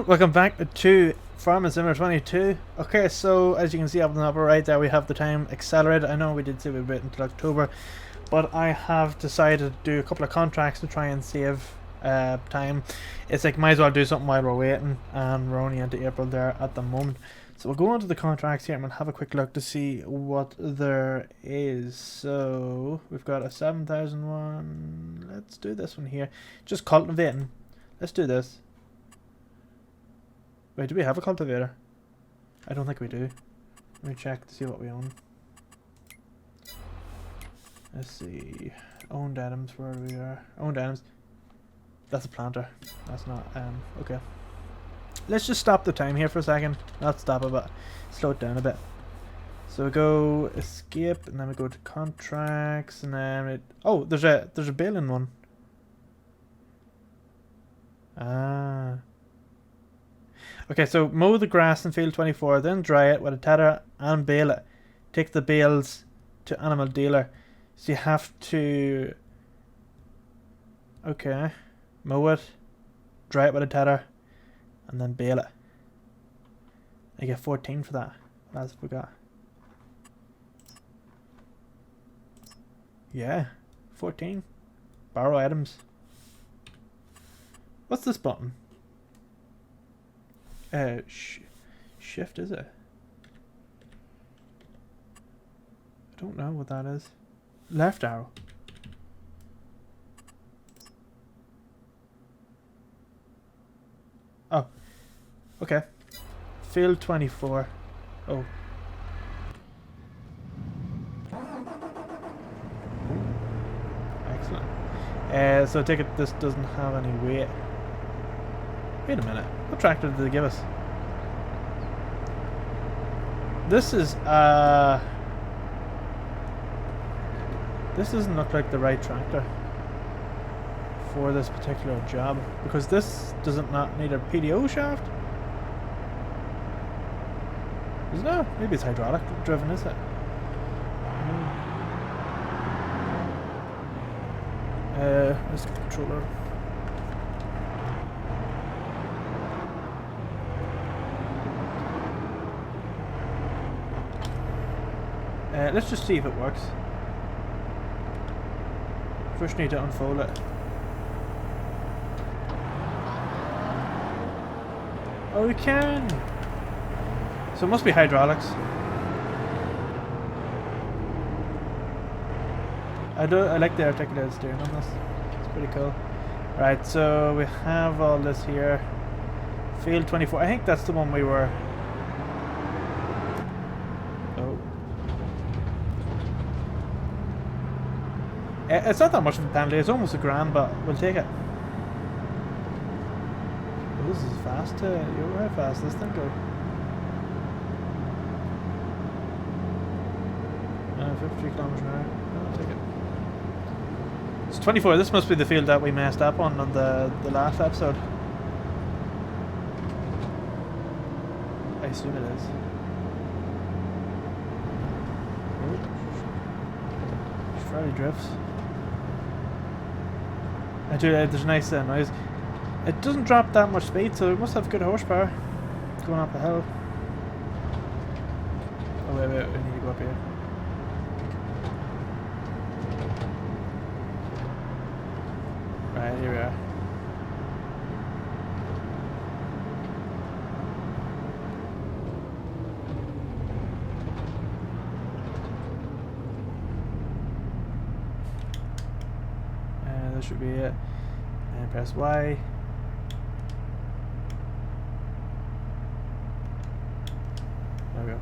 everyone, welcome back to Farming Simulator 22. Okay, so as you can see up on the upper right there, we have the time accelerated. I know we did say we were until October, but I have decided to do a couple of contracts to try and save time. It's like, might as well do something while we're waiting, and we're only into April there at the moment. So we'll go on to the contracts here and we'll have a quick look to see what there is. So we've got a 7,001. Let's do this one here. Just cultivating. Let's do this. Wait, do we have a cultivator? I don't think we do. Let me check to see what we own. Let's see. Owned items, where we are. Owned items. That's a planter. That's not, okay. Let's just stop the time here for a second. Not stop it, but slow it down a bit. So we go escape, and then we go to contracts, and then it... Oh, there's a baling one. Ah. Okay, so mow the grass in field 24, then dry it with a tether and bale it. Take the bales to animal dealer. So you have to... Okay. Mow it, dry it with a tether, and then bale it. I get 14 for that. That's what we got. Yeah, 14. Borrow items. What's this button? Shift, is it? I don't know what that is. Left arrow. Oh. Okay. Field 24. Oh. Excellent. So I take it this doesn't have any weight. Wait a minute. What tractor did they give us? This is, this doesn't look like the right tractor for this particular job, because this doesn't not need a PDO shaft. Isn't it? Maybe it's hydraulic driven, is it? Let's get the controller. Let's just see if it works. First need to unfold it. Oh, we can! So it must be hydraulics. I like the articulated steering on this. It's pretty cool. Right, so we have all this here. Field 24. I think that's the one we were... Oh. It's not that much of a penalty. It's almost $1,000, but we'll take it. Oh, this is fast. How fast does this thing go? 53 kilometers an hour. I'll take it. It's 24. This must be the field that we messed up on the last episode. I assume it is. Oh. Fairly drifts. There's a nice noise. It doesn't drop that much speed, so it must have good horsepower going up the hill. Oh wait, we need to go up here. Right, here we are. That should be it. And press Y. There we go.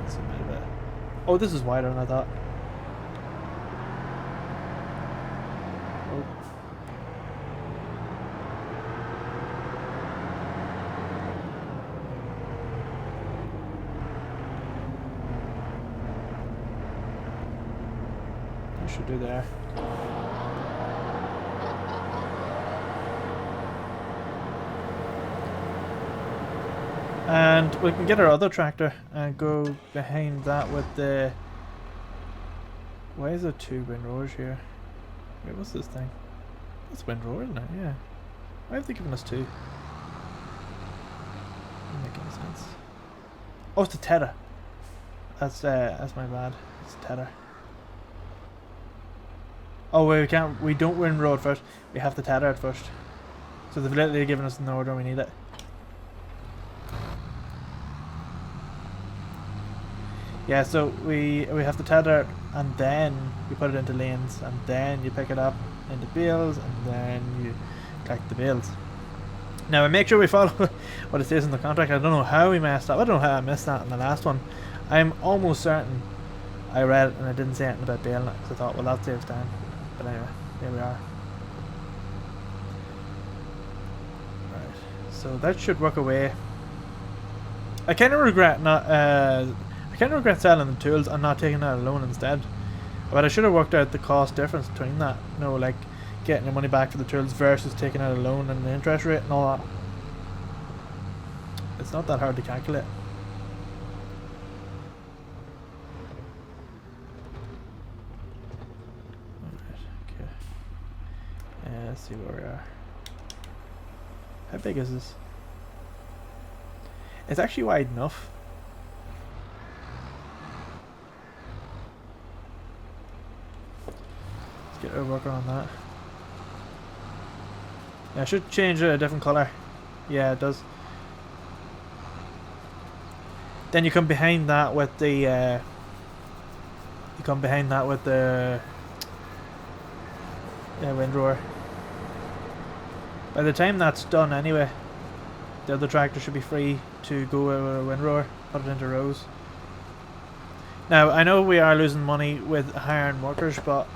That's a bit. Oh, this is wider than I thought. Oh. Should do there. And we can get our other tractor and go behind that with the... Why is there two windrows here? Wait, what's this thing? That's windrower, isn't it? Yeah. Why have they given us two? Doesn't make any sense. Oh, it's the tether. That's my bad. It's tether. Oh wait, we can't. We don't windrow first. We have to tether it first. So they've literally given us an order. We need it. Yeah. So we have to tether it, and then you put it into lanes, and then you pick it up into bales, and then you collect the bales. Now, we make sure we follow what it says in the contract. I don't know how we messed up. I don't know how I missed that in the last one. I'm almost certain I read it and I didn't say anything about baling it because I thought, well, that saves time. But anyway, here we are. Right, so that should work away. I kind of regret selling the tools and not taking out a loan instead. But I should have worked out the cost difference between that. You know, like getting your money back for the tools versus taking out a loan and the interest rate and all that. It's not that hard to calculate. Alright, okay. Let's see where we are. How big is this? It's actually wide enough. Let's get our worker on that. Yeah, I should change it a different colour. Yeah, it does. Then you come behind that with the windrower. By the time that's done anyway, the other tractor should be free to go with a windrower, put it into rows. Now, I know we are losing money with hiring workers, but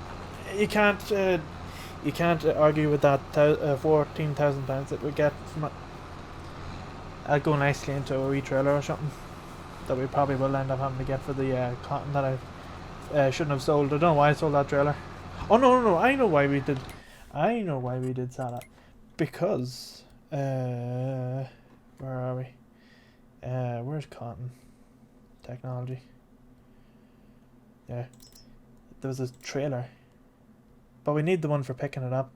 you can't argue with that £14,000 that we get from it. That'll go nicely into a wee trailer or something that we probably will end up having to get for the cotton that I shouldn't have sold. I don't know why I sold that trailer. Oh no, I know why we did sell it. Because where are we? Where's cotton technology? Yeah, there was a trailer. But we need the one for picking it up.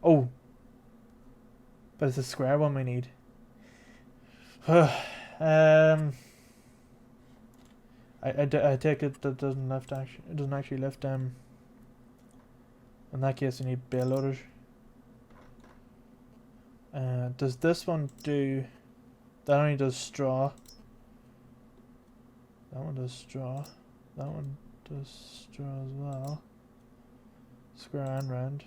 Oh. But it's a square one we need. I take it that doesn't lift actually. It doesn't actually lift. In that case, you need bale loaders. Does this one do? That only does straw. That one does straw. That one does straw as well. Square and round.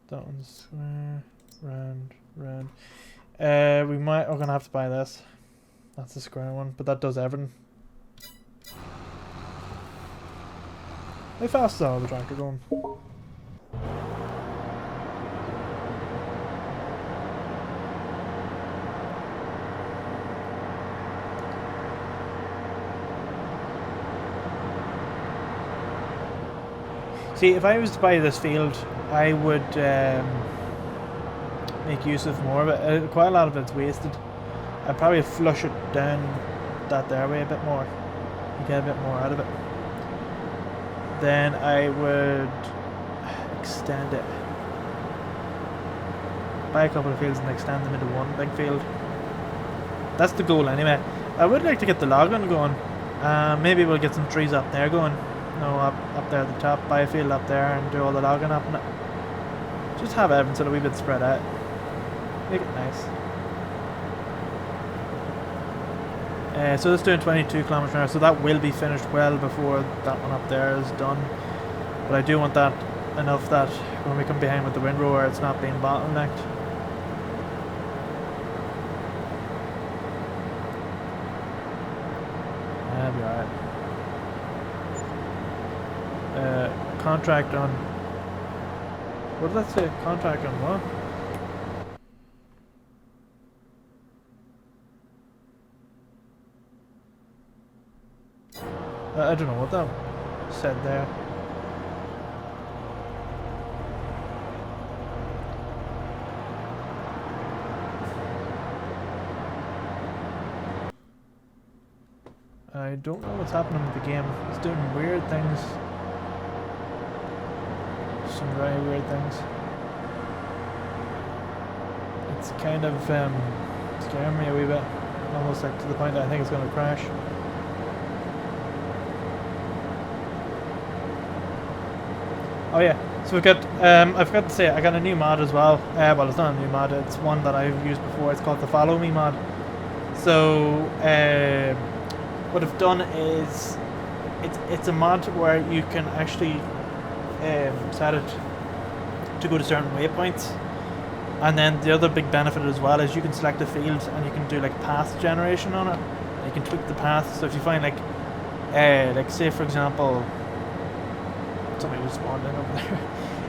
That one's square, round. We're gonna have to buy this. That's the square one, but that does everything. How fast is all the tractor going? See, if I was to buy this field, I would make use of more of it. Quite a lot of it's wasted. I'd probably flush it down that there way a bit more. You get a bit more out of it. Then I would extend it. Buy a couple of fields and extend them into one big field. That's the goal anyway. I would like to get the logging going. Maybe we'll get some trees up there going. No, up there at the top, buy a field up there and do all the logging up in it. Just have everything sort of a wee bit spread out. Make it nice. So it's doing 22 kilometers an hour, so that will be finished well before that one up there is done. But I do want that enough that when we come behind with the windrower, it's not being bottlenecked. That'll be alright. Contract on. What did that say? Contract on what? I don't know what that said there. I don't know what's happening with the game. It's doing weird things. some very weird things. It's kind of scaring me a wee bit, almost like to the point that I think it's going to crash. Oh yeah, so we've got, I forgot to say, I got a new mod as well. Well, it's not a new mod, it's one that I've used before. It's called the Follow Me mod. So what I've done is, it's a mod where you can actually set it to go to certain waypoints. And then the other big benefit as well is you can select a field and you can do like path generation on it. You can tweak the path. So if you find like say for example, somebody just spawned in over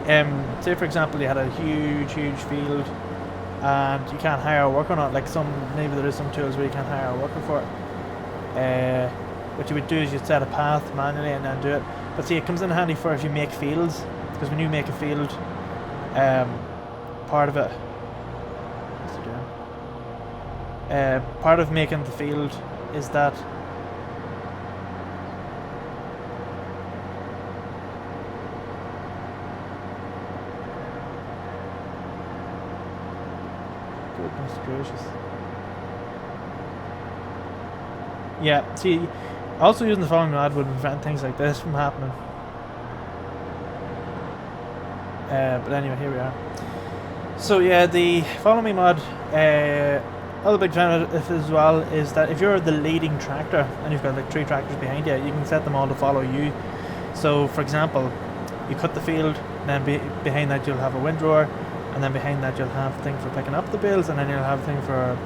there. Say for example you had a huge field and you can't hire a worker on it. Like maybe there is some tools where you can't hire a worker for it. What you would do is you'd set a path manually and then do it. But see, it comes in handy for if you make fields, because when you make a field, part of it. What's it doing? Part of making the field is that goodness gracious. Yeah, see, also using the following mod would prevent things like this from happening. But anyway, here we are. So yeah, the Follow Me mod, other big benefit as well is that if you're the leading tractor and you've got like 3 tractors behind you, you can set them all to follow you. So for example, you cut the field, and then behind that you'll have a windrower, and then behind that you'll have a thing for picking up the bales, and then you'll have a thing for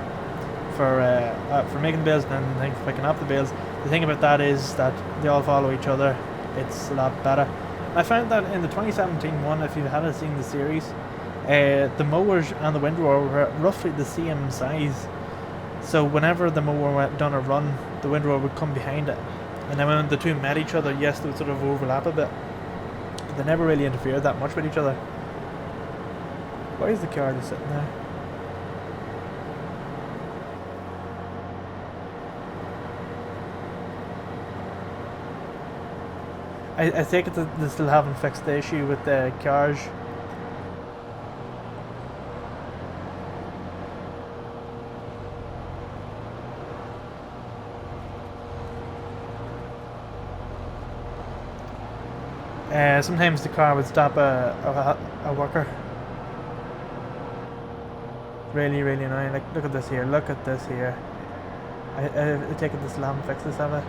making the bales, and then a thing for picking up the bales. The thing about that is that they all follow each other. It's a lot better. I found that in the 2017 one, if you hadn't seen the series, the mowers and the windrower were roughly the same size. So whenever the mower went done a run, the windrower would come behind it. And then when the two met each other, yes, they would sort of overlap a bit. But they never really interfered that much with each other. Why is the car just sitting there? I take it that they still haven't fixed the issue with the cars. Sometimes the car would stop a worker. Really annoying. Like, look at this here. Look at this here. I take it they still haven't fixed this, have they?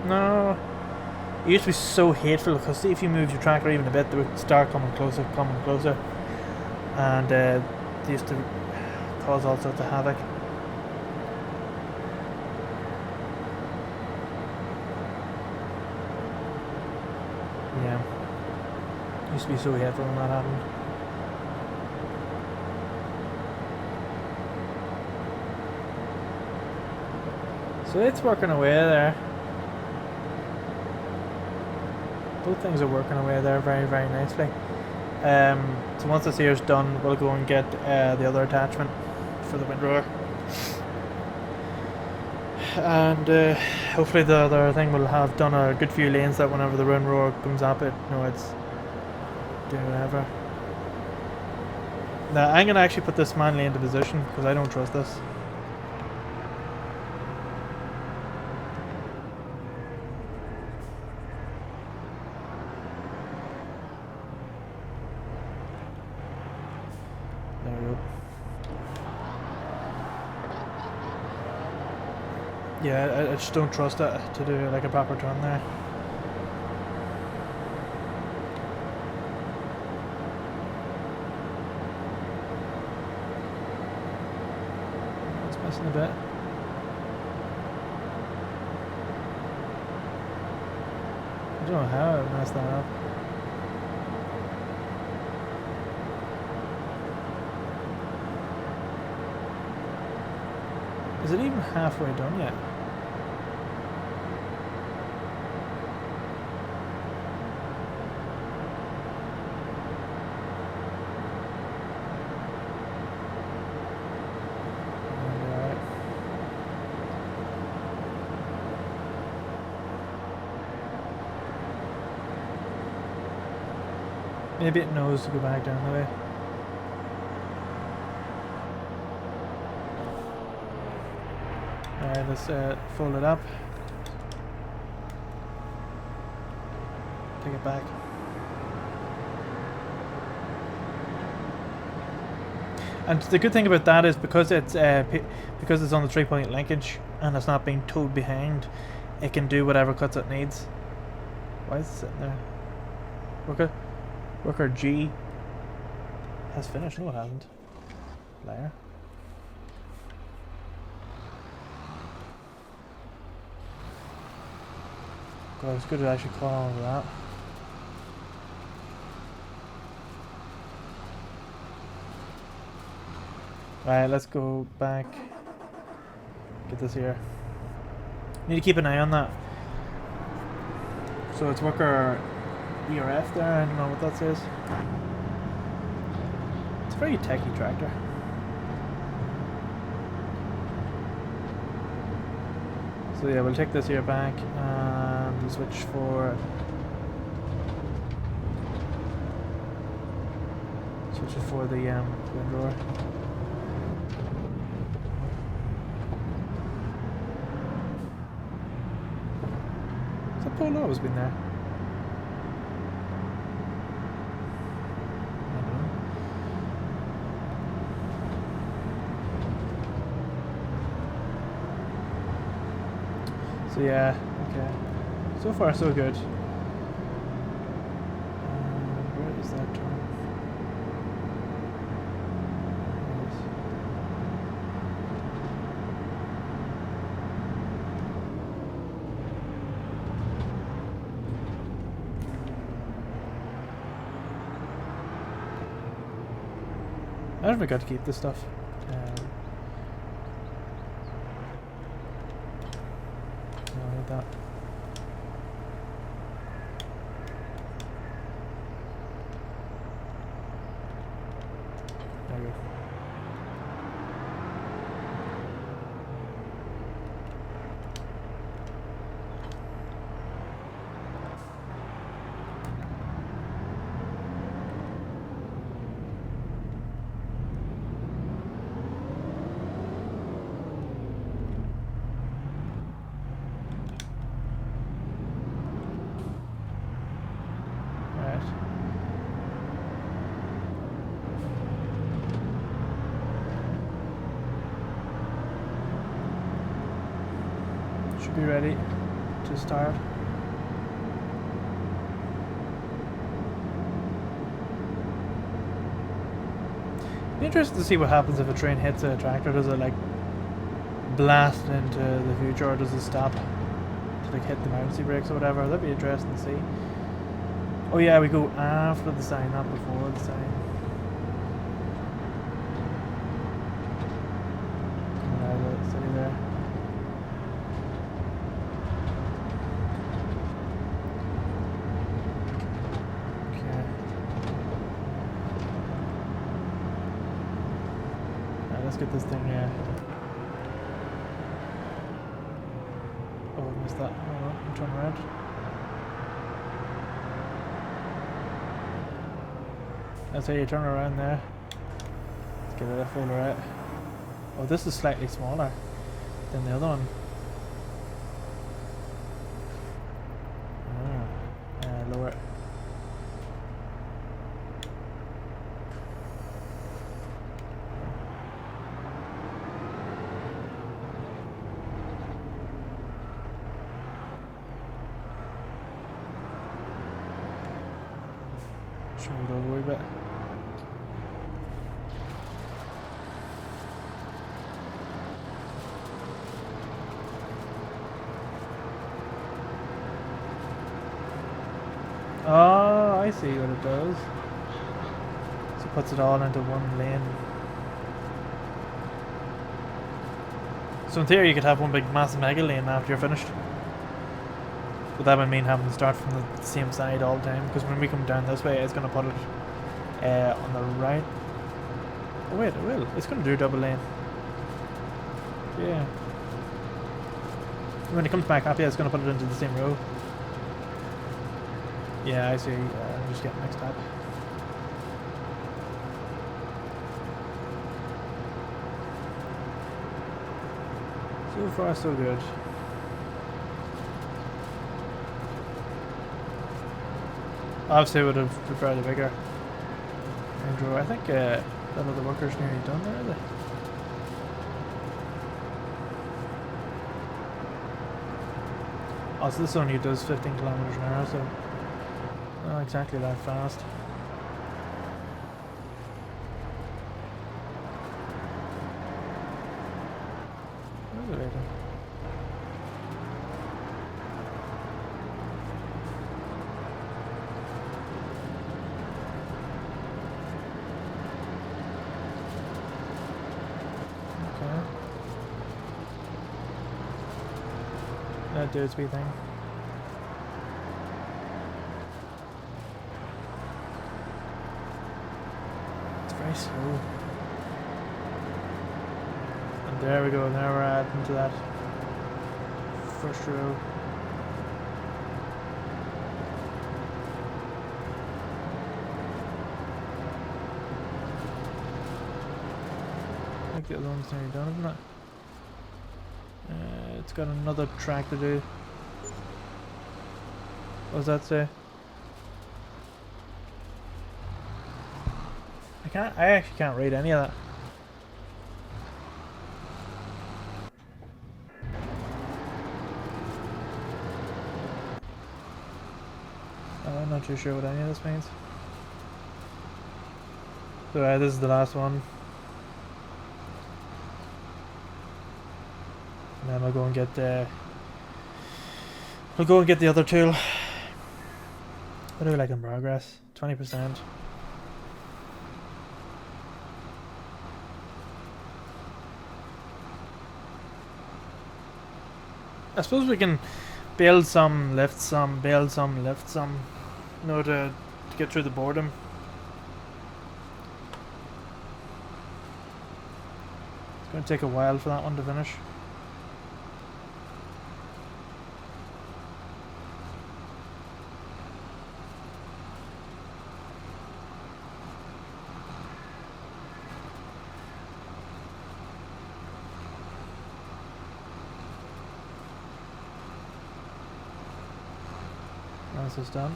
No. It used to be so hateful because see if you moved your tractor even a bit, they would start coming closer, and they used to cause all sorts of havoc. Yeah. It used to be so hateful when that happened. So it's working away there. Both things are working away there very nicely. So once this here is done, we'll go and get the other attachment for the windrower. And hopefully the other thing will have done a good few lanes that whenever the windrower comes up it, it's doing whatever. Now I'm going to actually put this manually into position because I don't trust this. There we go. Yeah, I just don't trust it to do like a proper turn there. It's missing a bit. I don't know how I messed that up. Is it even halfway done yet? Alright. Maybe it knows to go back down the way. Alright, let's fold it up. Take it back. And the good thing about that is because it's on the 3-point linkage and it's not being towed behind, it can do whatever cuts it needs. Why is it sitting there? Worker G has finished. No, it hasn't. Liar. God, it's good to actually call on that. Right, let's go back. Get this here. Need to keep an eye on that. So it's worker ERF there, I don't know what that says. It's a very techy tractor. So yeah, we'll take this here back and we'll switch it for the wind rower. Has that pole always been there? So yeah, okay. So far so good. Where is that turn? I don't forgot to keep this stuff. That. There we go. Should be ready to start. Be interested to see what happens if a train hits a tractor. Does it like blast into the future, or does it stop to like hit the emergency brakes or whatever? That'd be interesting to see. Oh yeah, we go after the sign, not before the sign. Coming out of the city there. Let's get this thing, yeah. Oh, I missed that. Hold on, I'm turning around. That's how you turn around there. Let's get it further out. Oh, this is slightly smaller than the other one. Lower it. Move it over a wee bit. Oh, I see what it does. So it puts it all into one lane. So in theory you could have one big massive mega lane after you're finished. But that would mean having to start from the same side all the time, because when we come down this way it's going to put it on the right. Oh wait, it will. It's going to do double lane. Yeah. When it comes back up, yeah, it's going to put it into the same row. Yeah, I see. I'm just getting mixed up. So far, so good. Obviously, I would have preferred a bigger Range Rover. I think that other worker's nearly done there, are they? Oh, so this only does 15 kilometers an hour, so not exactly that fast. Where's it leading? That dude's wee thing. It's very slow. And there we go, now we're adding to that first row. I think the other one's nearly done, isn't it? It's got another track to do. What does that say? I actually can't read any of that. I'm not too sure what any of this means. So this is the last one. And then I'll go and get the other tool. What do we like in progress? 20%. I suppose we can build some, lift some, build some, lift some, you know, to get through the boredom. It's going to take a while for that one to finish. Once it's done.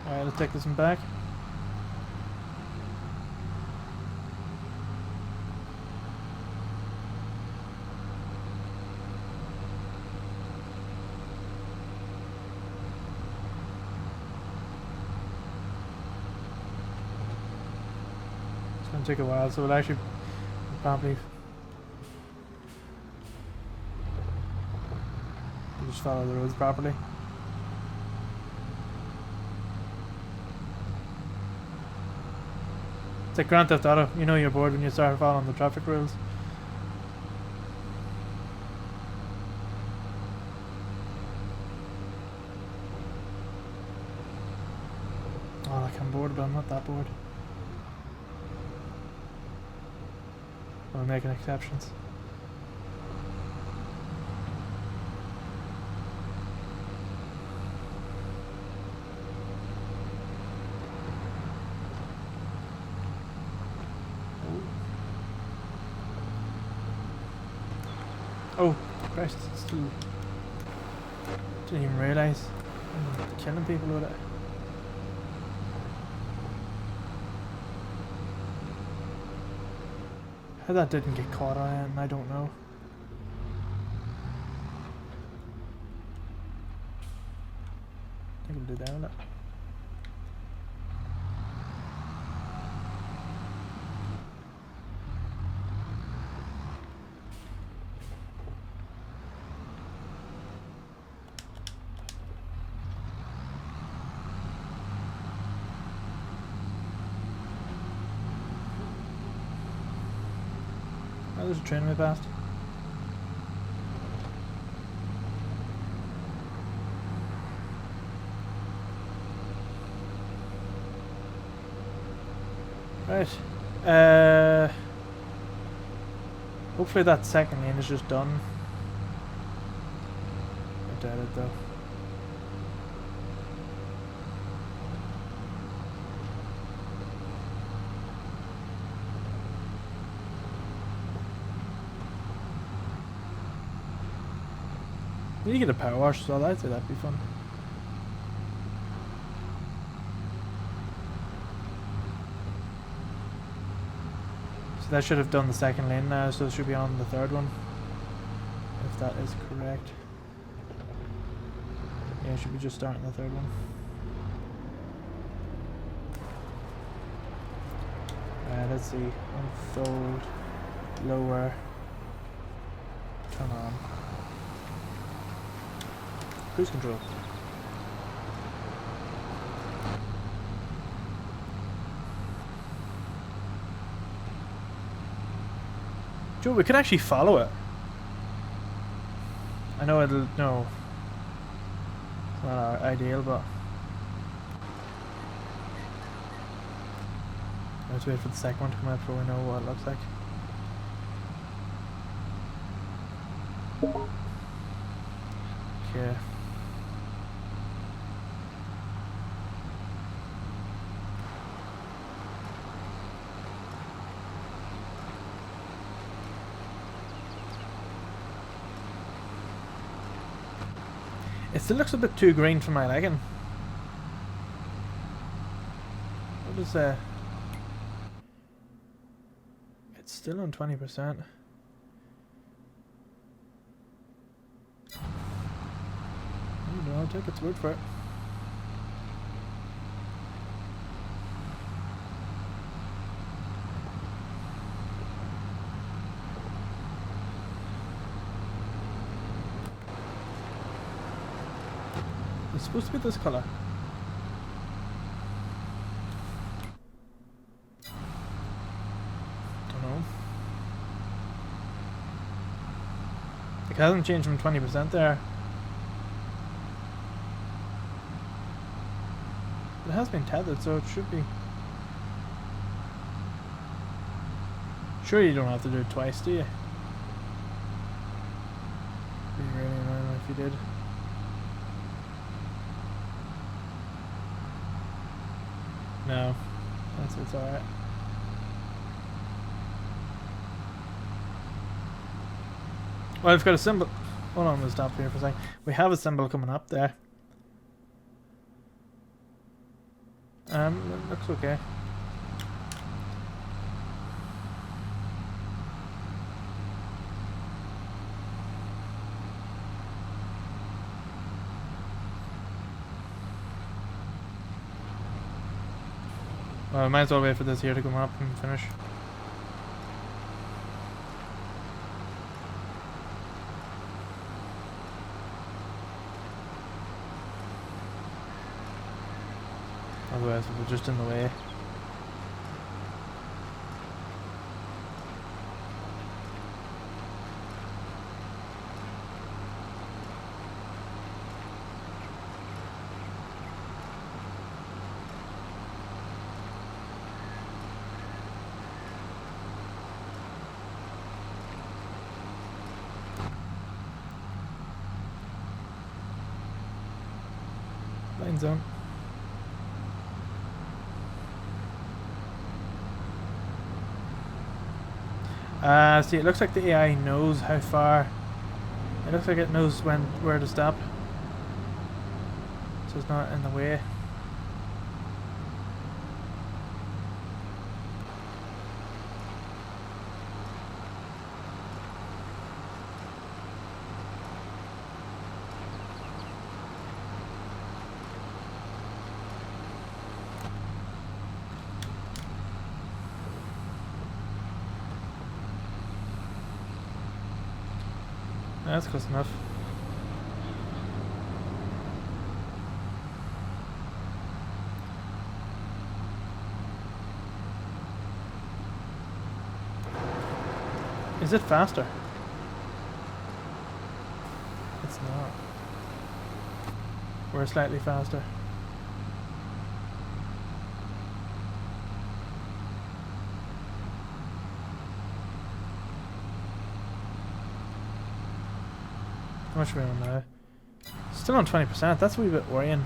Alright, let's take this one back. It's going to take a while, so we'll actually probably just follow the roads properly. It's like Grand Theft Auto, you know you're bored when you start following the traffic rules. Oh, like I'm bored, but I'm not that bored. We're making exceptions. Oh, Christ, it's still... Didn't even realise I'm killing people with it. How that didn't get caught on it, I don't know. I think we'll do that with it. Oh, there's a train way past. Right. Hopefully that second lane is just done. I doubt it though. You get a power wash as well, I'd say that'd be fun. So that should have done the second lane now, so it should be on the third one. If that is correct. Yeah, should be just starting the third one. Let's see. Unfold. Lower. Come on. Cruise control. Joe, we could actually follow it. I know it'll... No. It's not ideal, but... Let's wait for the second one to come out before we know what it looks like. Okay. It still looks a bit too green for my liking. What is it's still on 20%. I'll take its word for it. It's supposed to be this color. Don't know. It hasn't changed from 20% there. It has been tethered, so it should be. Sure, you don't have to do it twice, do you? It'd be really annoying if you did. No, it's alright. Well, I've got a symbol. Hold on, we'll stop here for a second. We have a symbol coming up there. It looks okay. Well, I might as well wait for this here to come up and finish. Otherwise, we're just in the way. Line zone. See, it looks like the AI knows how far. It looks like it knows where to stop, so it's not in the way. That's close enough. Is it faster? It's not. We're slightly faster. How much are we on now? Still on 20%. That's a wee bit worrying.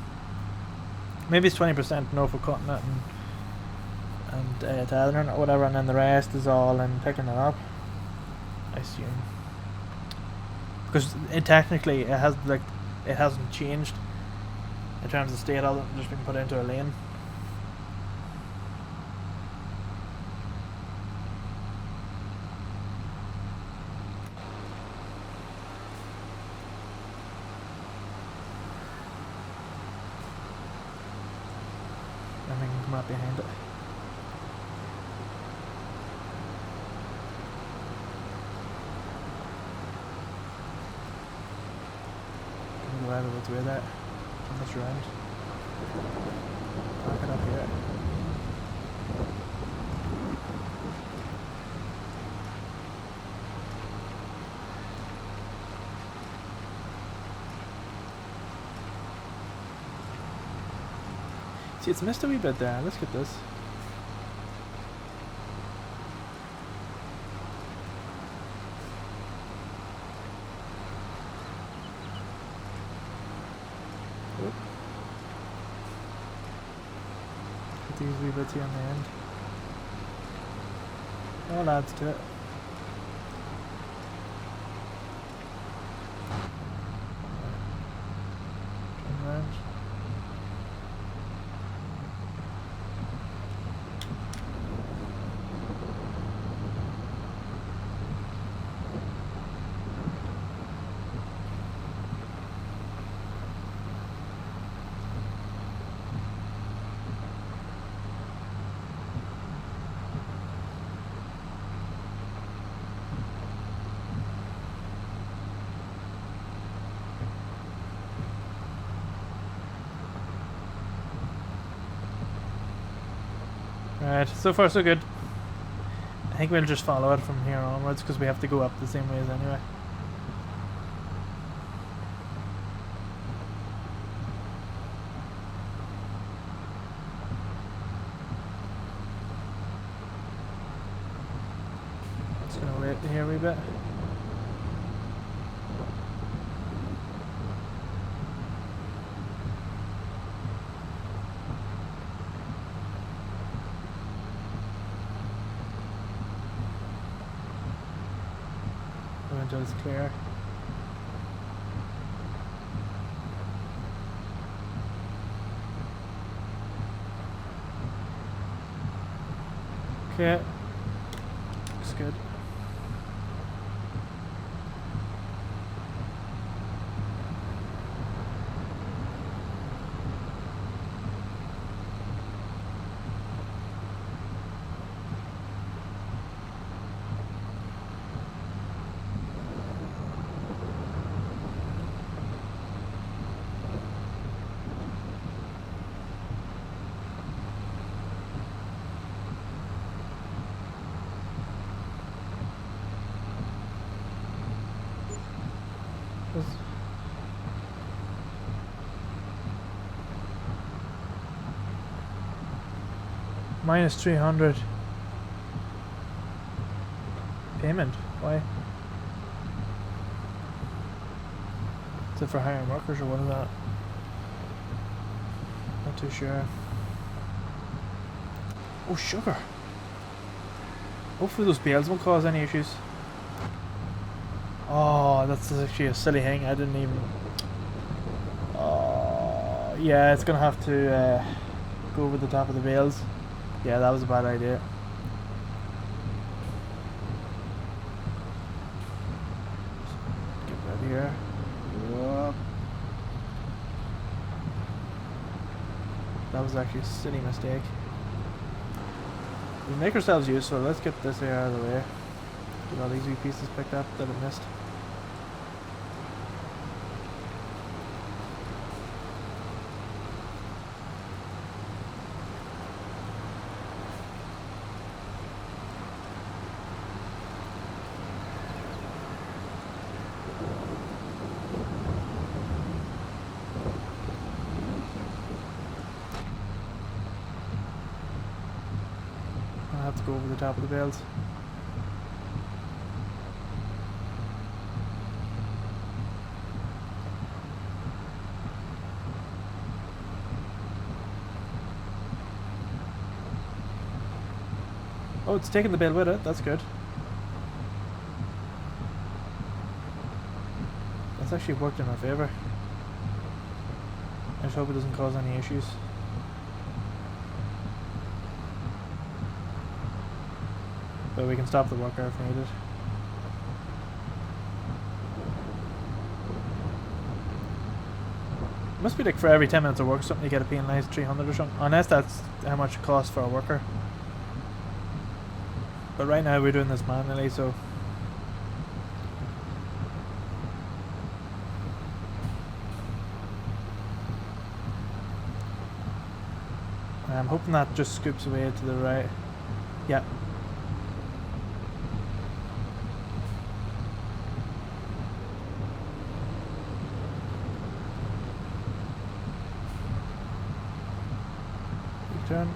Maybe it's 20% no for cutting it and tethering or whatever, and then the rest is all in picking it up, I assume. because technically it has like it hasn't changed in terms of state, other than just been put into a lane. And I can come up behind it. Go out of its way there. Turn this around. Park it up here. See, it's missed a wee bit there. Let's get this. These wee bits here on the end. All adds to it. Turn around. Right, so far so good. I think we'll just follow it from here onwards because we have to go up the same ways anyway. Just gonna wait here a wee bit. Until it's clear. Okay, looks good. Minus 300 payment. Why? Is it for hiring workers or what is that? Not too sure. Oh, sugar. Hopefully those bales won't cause any issues. Oh, that's actually a silly thing. I didn't even... Oh, yeah, it's gonna have to go over the top of the bales. Yeah, that was a bad idea. Get rid of here. Whoop. That was actually a silly mistake. We make ourselves useful. Let's get this here out of the way. Get all these wee pieces picked up that I missed. I have to go over the top of the bales. Oh, it's taking the bale with it. That's good. actually worked in our favour. I just hope it doesn't cause any issues. But we can stop the worker if needed. Must be like for every 10 minutes of work something you get a penalised 300 or something. Unless that's how much it costs for a worker. But right now we're doing this manually, so... I'm hoping that just scoops away to the right. Yeah. Big turn.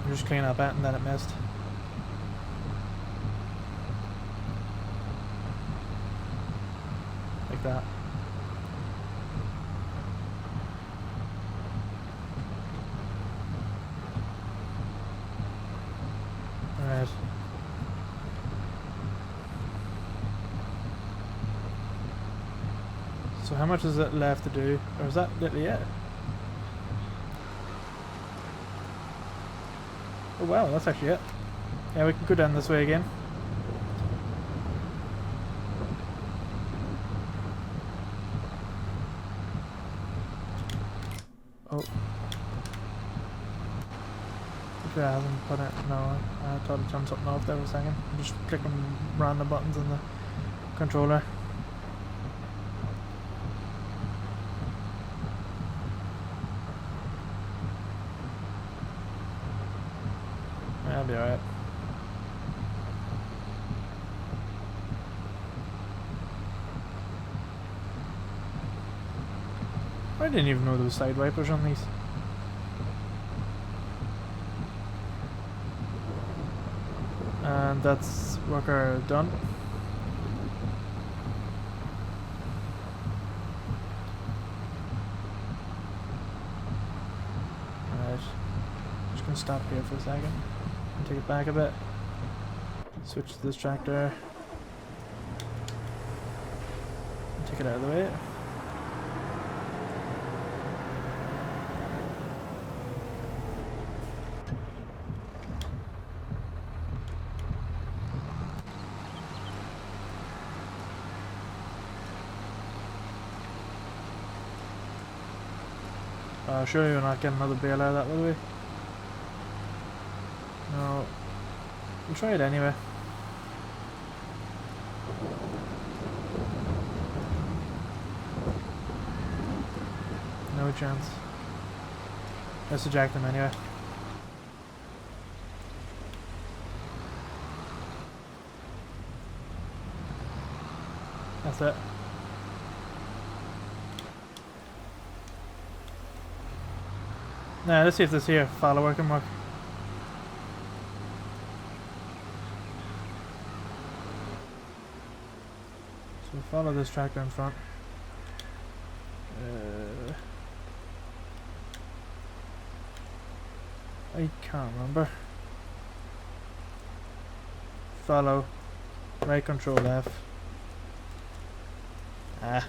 Just clean up it and then it missed. Like that. Alright. So how much is it left to do? Or is that literally it? Oh wow, that's actually it. Yeah, we can go down this way again. Oh. Okay, I haven't put it. No, I thought I turned something off there for a second. I'm just clicking random buttons on the controller. That'll be alright. I didn't even know there was side wipers on these. And that's worker done. Alright. Just gonna stop here for a second. Take it back a bit. Switch to this tractor. Take it out of the way. Surely we're not getting another bale out of that, will we? No. We'll try it anyway. No chance. Let's eject them anyway. That's it. Now let's see if this here follower can work. So follow this tractor in front. I can't remember. Follow. Right control F. Ah.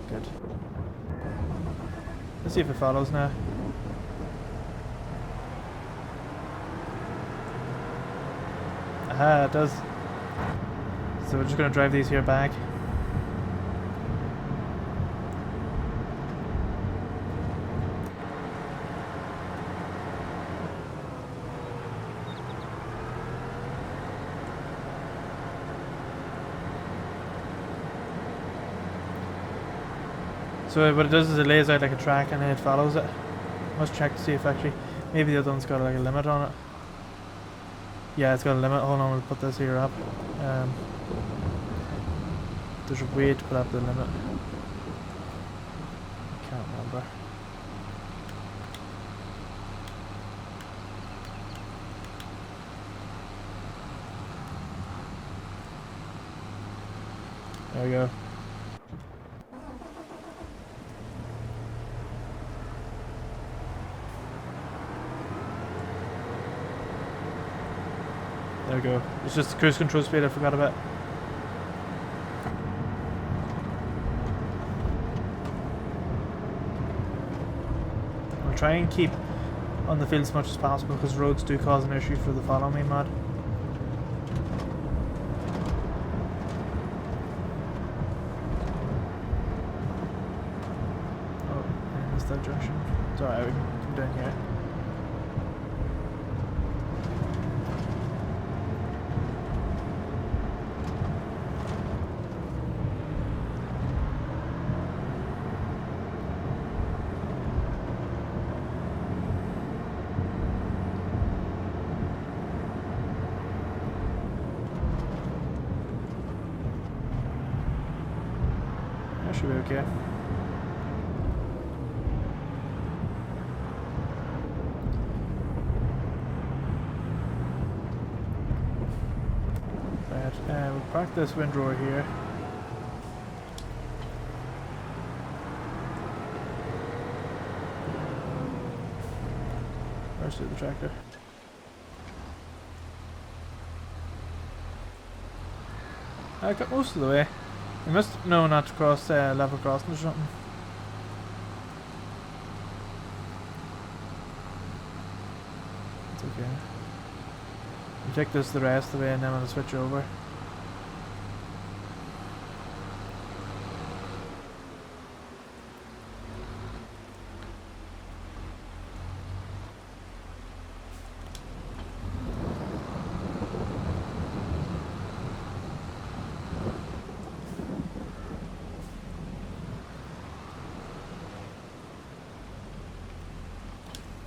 Good. Let's see if it follows now. Aha, it does. So we're just going to drive these here back. So what it does is it lays out like a track and then it follows it. Must check to see if actually, maybe the other one's got like a limit on it. Yeah, it's got a limit. Hold on, we'll put this here up. There's a way to put up the limit. Can't remember. There we go. There we go. It's just the cruise control speed I forgot about. I'll try and keep on the field as much as possible because roads do cause an issue for the follow me mod. Oh, I missed that junction. It's alright, we can come down here. Should be okay. Right, we'll park this windrower here. Where's the tractor? I got most of the way. You must know not to cross level crossing or something. It's okay. I'll take this the rest of the way and then I'll switch over.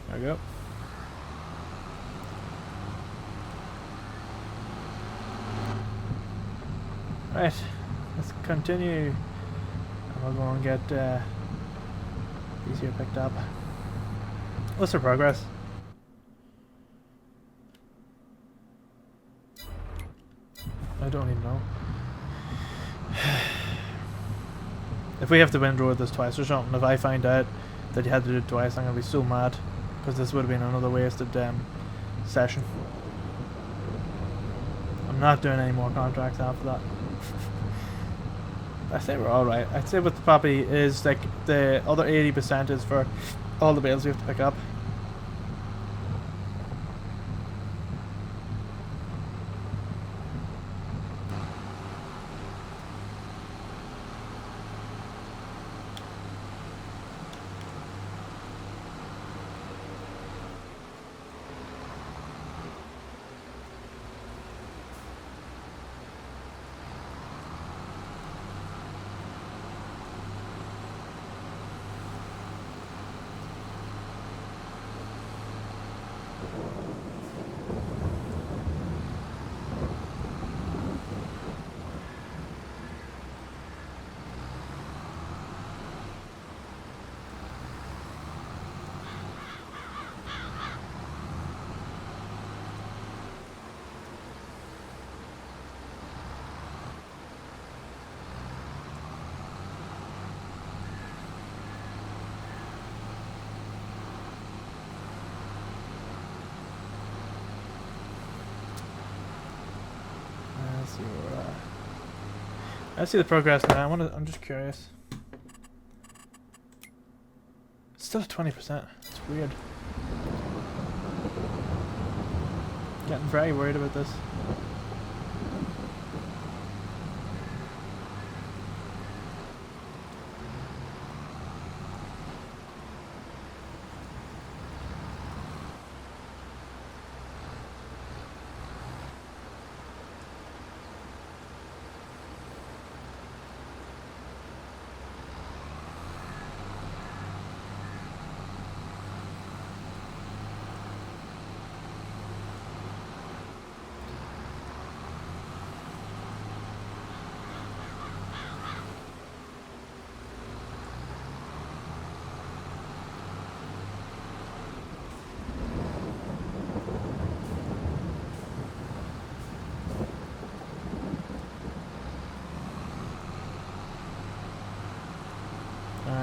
There we go. Right, let's continue. And we'll go and get these here picked up. What's their progress? I don't even know. If we have to windrow this twice or something, if I find out that you had to do it twice, I'm gonna be so mad. Because this would have been another wasted session. I'm not doing any more contracts after that. I say we're alright. I'd say with the property is like the other 80% is for all the bales we have to pick up. I see the progress now. I'm just curious. It's still at 20%. It's weird. Getting very worried about this.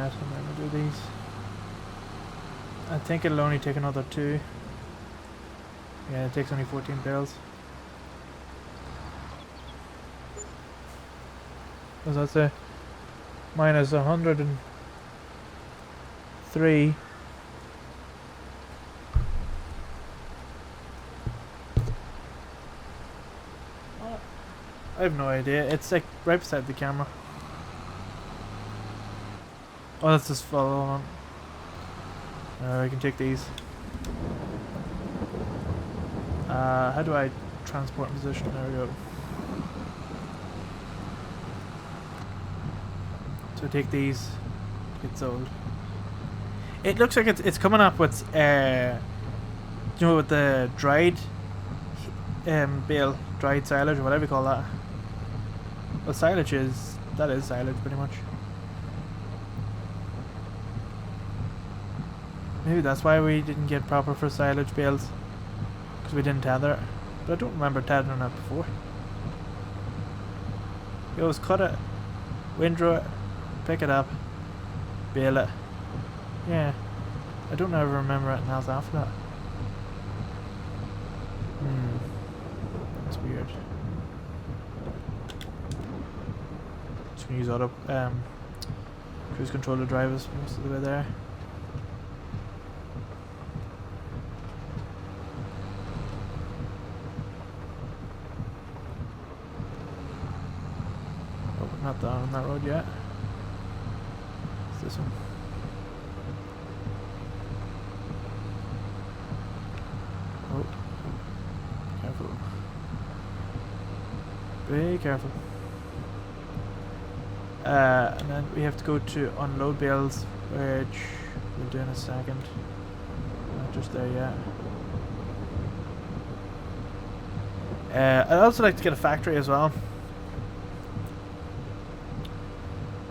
that, and then we'll do these. I think it'll only take another 2. Yeah, it takes only 14 bales. What does that say? Minus 103. I have no idea. It's like right beside the camera. Oh, let's just follow on. I can take these. How do I transport in position? There we go. So take these to get sold. It looks like it's coming up with you know, with the dried bale, dried silage or whatever you call that. Well, silage is silage pretty much. Maybe that's why we didn't get proper for silage bales, because we didn't tether it. But I don't remember tethering it before. You always cut it, windrow it, pick it up, bale it. Yeah, I don't ever remember anything else after that. That's weird. Just gonna use auto cruise control to drive us most of the way there. Oh, not down on that road yet. It's this one. Oh, careful. Be careful. And then we have to go to unload bales, which we'll do in a second. Not just there yet. I'd also like to get a factory as well.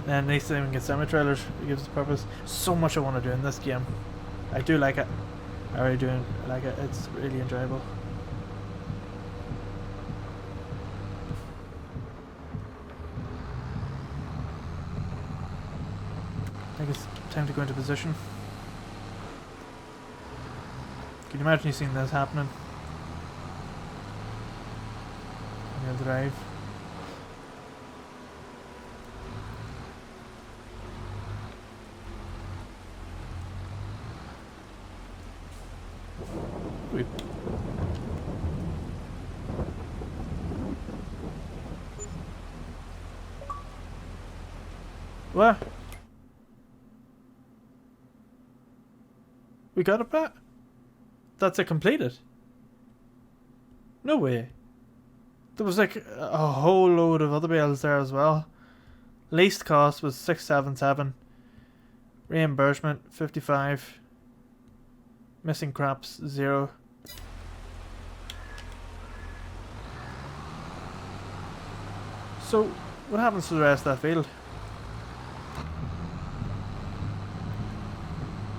And next time we can get semi-trailers, it gives us purpose. So much I want to do in this game. I do like it. I really do like it. It's really enjoyable. I think it's time to go into position. Can you imagine you seeing this happening? On the drive. Wait. What? We got it back? That's it completed? No way. There was like a whole load of other bales there as well. Least cost was 677. Reimbursement 55. Missing crops 0. So what happens to the rest of that field?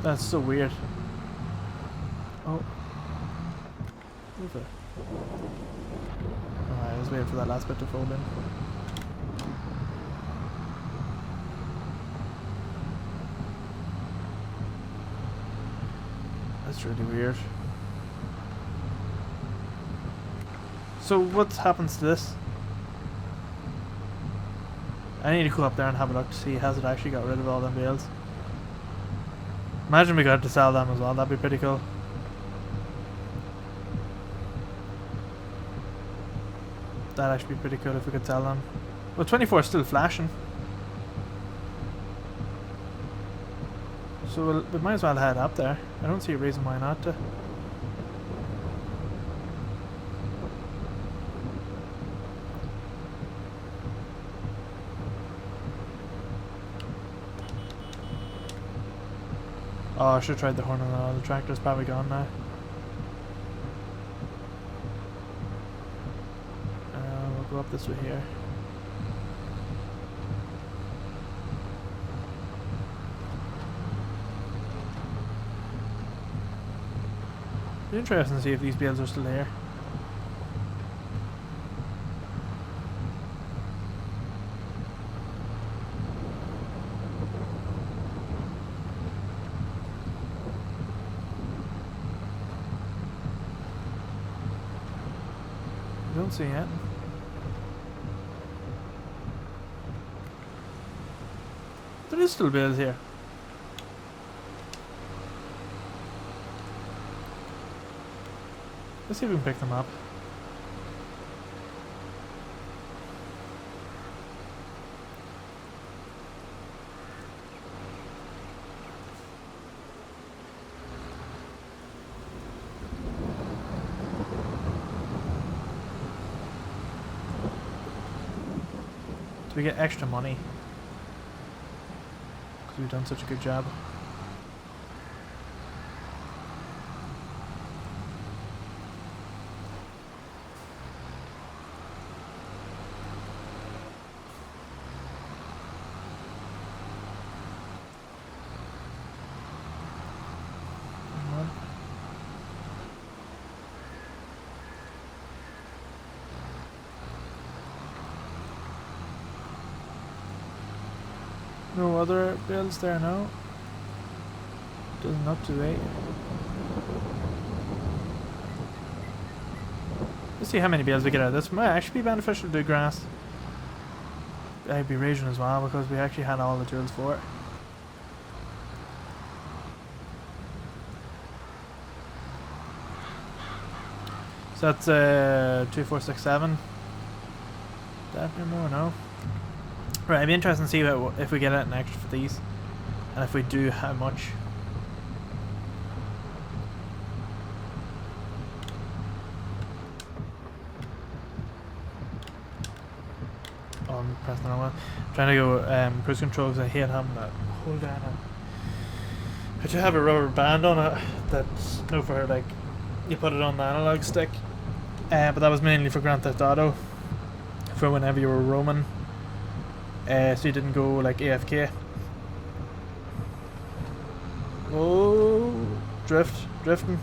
That's so weird. Oh. Move it. Alright, I was waiting for that last bit to fold in. That's really weird. So what happens to this? I need to go up there and have a look to see has it actually got rid of all them bales. Imagine we got to sell them as well, that'd be pretty cool. That'd actually be pretty cool if we could sell them. Well, 24 is still flashing. So we might as well head up there. I don't see a reason why not to. Oh, I should have tried the horn on that. The tractor's probably gone now. We'll go up this way here. Be interesting to see if these bales are still here. don't see it. There is still bills here. Let's see if we can pick them up. Do we get extra money? Because we've done such a good job. No other bills there now. Doesn't up to 8. Let's see how many bills we get out of this. Might actually be beneficial to do grass. I'd be raging as well because we actually had all the tools for it. So that's 2467. Definitely more now. Right, it'd be interesting to see if we get an extra for these, and if we do, how much. Oh, I'm pressing the wrong one. I'm trying to go cruise control because I hate having that hold down it. I do have a rubber band on it that's no for like you put it on the analog stick, but that was mainly for Grand Theft Auto, for whenever you were roaming. So you didn't go like AFK. Oh, drifting.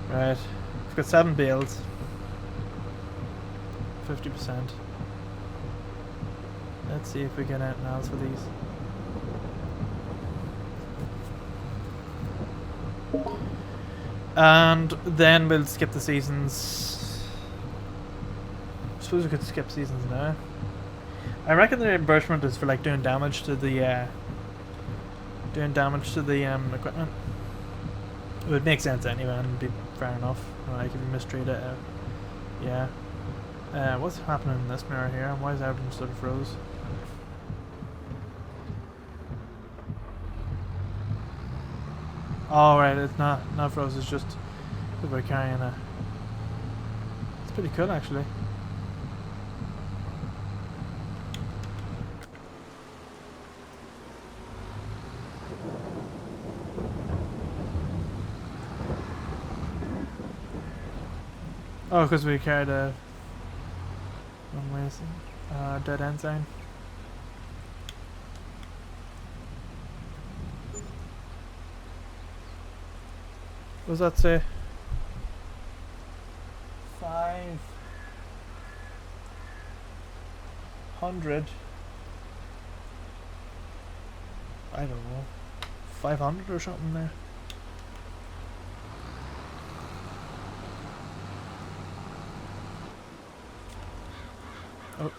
Right. We've got 7 bales. 50%. Let's see if we get anything else for these. And then we'll skip the seasons. I suppose we could skip seasons now. I reckon the reimbursement is for like doing damage to the equipment. It would make sense anyway and be fair enough. Like if you mistreat it, yeah. What's happening in this mirror here? Why is everything sort of froze? Oh right, it's not froze. It's just that we're carrying a. It's pretty cool actually. Oh, because we carried a dead end sign. What does that say? 500. I don't know. 500 or something there. Oh.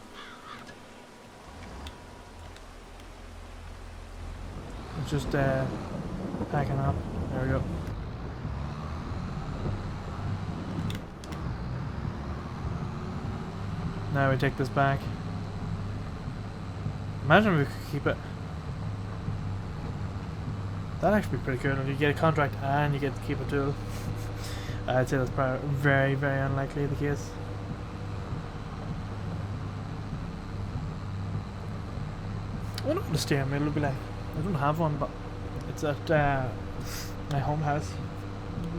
It's just packing up. There we go. Now we take this back. Imagine we could keep it. That'd actually be pretty cool. You get a contract and you get to keep a tool. I'd say that's probably very, very unlikely the case. I wonder what the steering wheel will be like. I don't have one, but it's at my home house.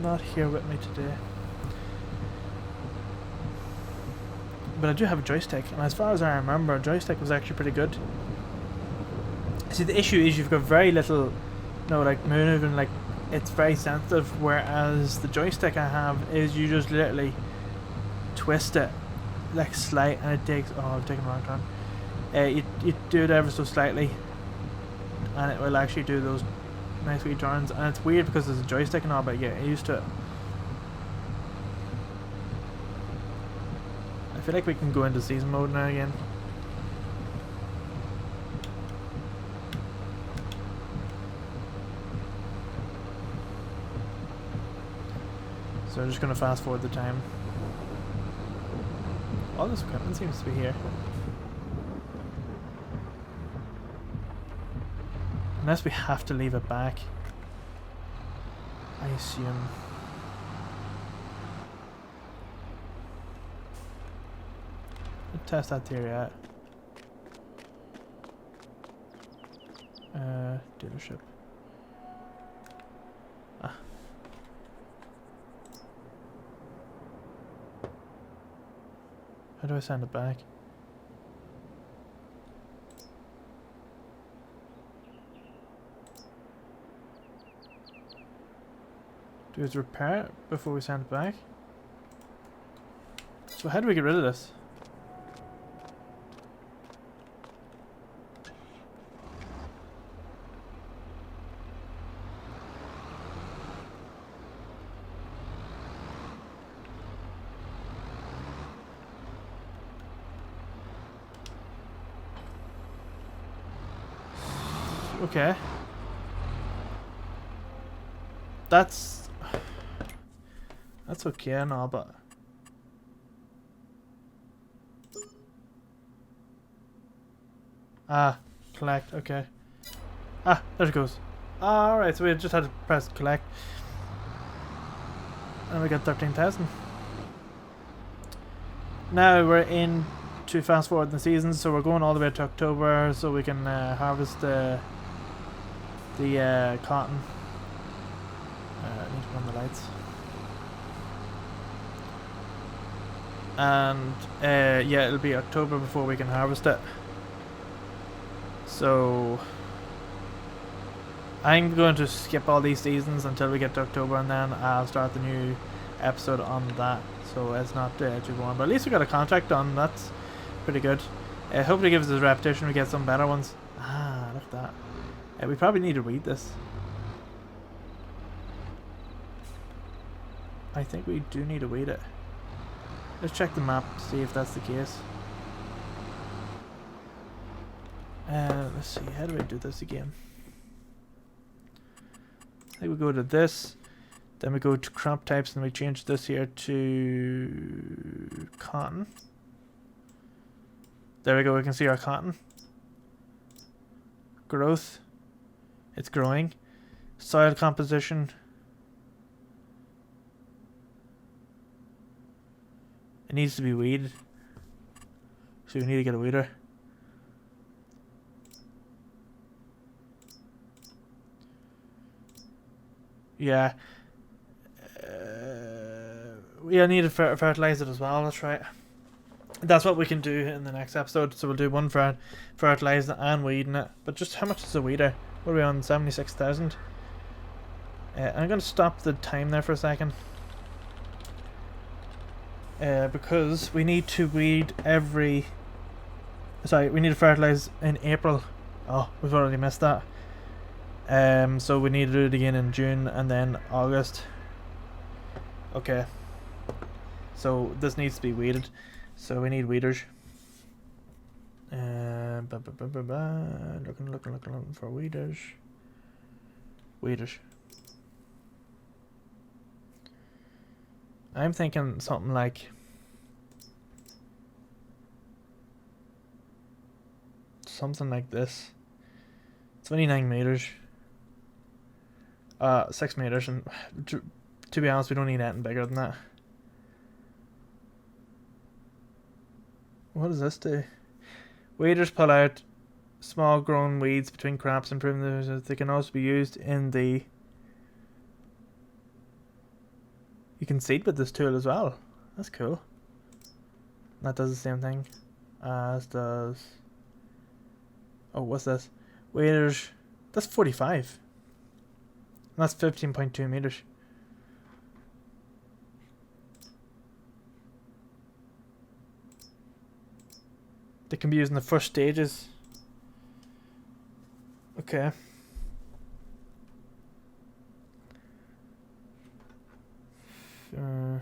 Not here with me today. But I do have a joystick, and as far as I remember, a joystick was actually pretty good. See, the issue is you've got very little, no, like moving like it's very sensitive, whereas the joystick I have is you just literally twist it like slight, and it takes, oh, I've taken the wrong turn. You do it ever so slightly and it will actually do those nice wee turns, and it's weird because there's a joystick and all, but yeah, get used to it. I feel like we can go into season mode now again. So I'm just going to fast forward the time. All this equipment seems to be here. Unless we have to leave it back, I assume. Let's test that theory out. Dealership. Ah. How do I send it back? Do we repair it before we send it back? So how do we get rid of this? Okay. That's okay and all, but collect, okay. There it goes. Alright, so we just had to press collect. And we got 13,000. Now we're in to fast forward the season, so we're going all the way to October so we can harvest the cotton. I need to run the lights. And yeah, it'll be October before we can harvest it. So I'm going to skip all these seasons until we get to October, and then I'll start the new episode on that. So it's not too long, but at least we got a contract done. That's pretty good. Hopefully it gives us a repetition. We get some better ones. Look at that. We probably need to read this. I think we do need to read it. Let's check the map to see if that's the case. Let's see, how do I do this again? I think we go to this, then we go to crop types, and we change this here to cotton. There we go, we can see our cotton. Growth. It's growing. Soil composition. It needs to be weeded. So we need to get a weeder. Yeah. We need to fertilize it as well, that's right. That's what we can do in the next episode. So we'll do one for fertilizing and weeding it. But just how much is a weeder? What are we on? 76,000? I'm going to stop the time there for a second. Because we need to weed every... Sorry, we need to fertilize in April. Oh, we've already missed that. So we need to do it again in June and then August. Okay. So this needs to be weeded. So we need weeders. Looking for weeders. Weeders. I'm thinking something like this. 29 meters. 6 meters, and to be honest, we don't need anything bigger than that. What does this do? Weeders pull out small grown weeds between crops, improving the. They can also be used in the. You can seed with this tool as well. That's cool. That does the same thing as does. Oh, what's this? Weeders. That's 45. That's 15.2 meters. They can be used in the first stages. Okay. Feel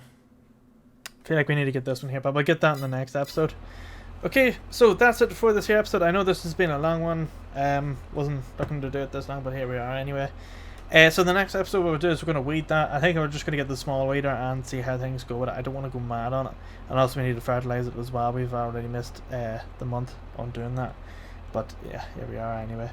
like we need to get this one here, but we'll get that in the next episode. Okay, so that's it for this here episode. I know this has been a long one. Wasn't looking to do it this long, but here we are anyway. So the next episode what we'll do is we're going to weed that. I think we're just going to get the small weeder and see how things go with it. I don't want to go mad on it. And also we need to fertilise it as well. We've already missed the month on doing that. But yeah, here we are anyway.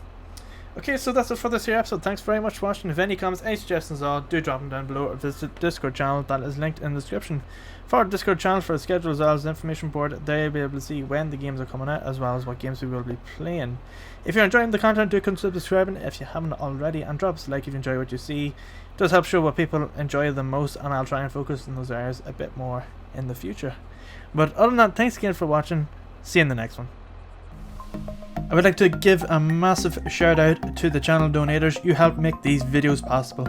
Okay, so that's it for this here episode. Thanks very much for watching. If any comments, any suggestions at all, do drop them down below or visit the Discord channel that is linked in the description. For our Discord channel, for a schedule as well as an information board, there you'll be able to see when the games are coming out as well as what games we will be playing. If you're enjoying the content, do consider subscribing if you haven't already, and drop us a like if you enjoy what you see. It does help show what people enjoy the most, and I'll try and focus on those areas a bit more in the future. But other than that, thanks again for watching. See you in the next one. I would like to give a massive shout out to the channel donators. You help make these videos possible.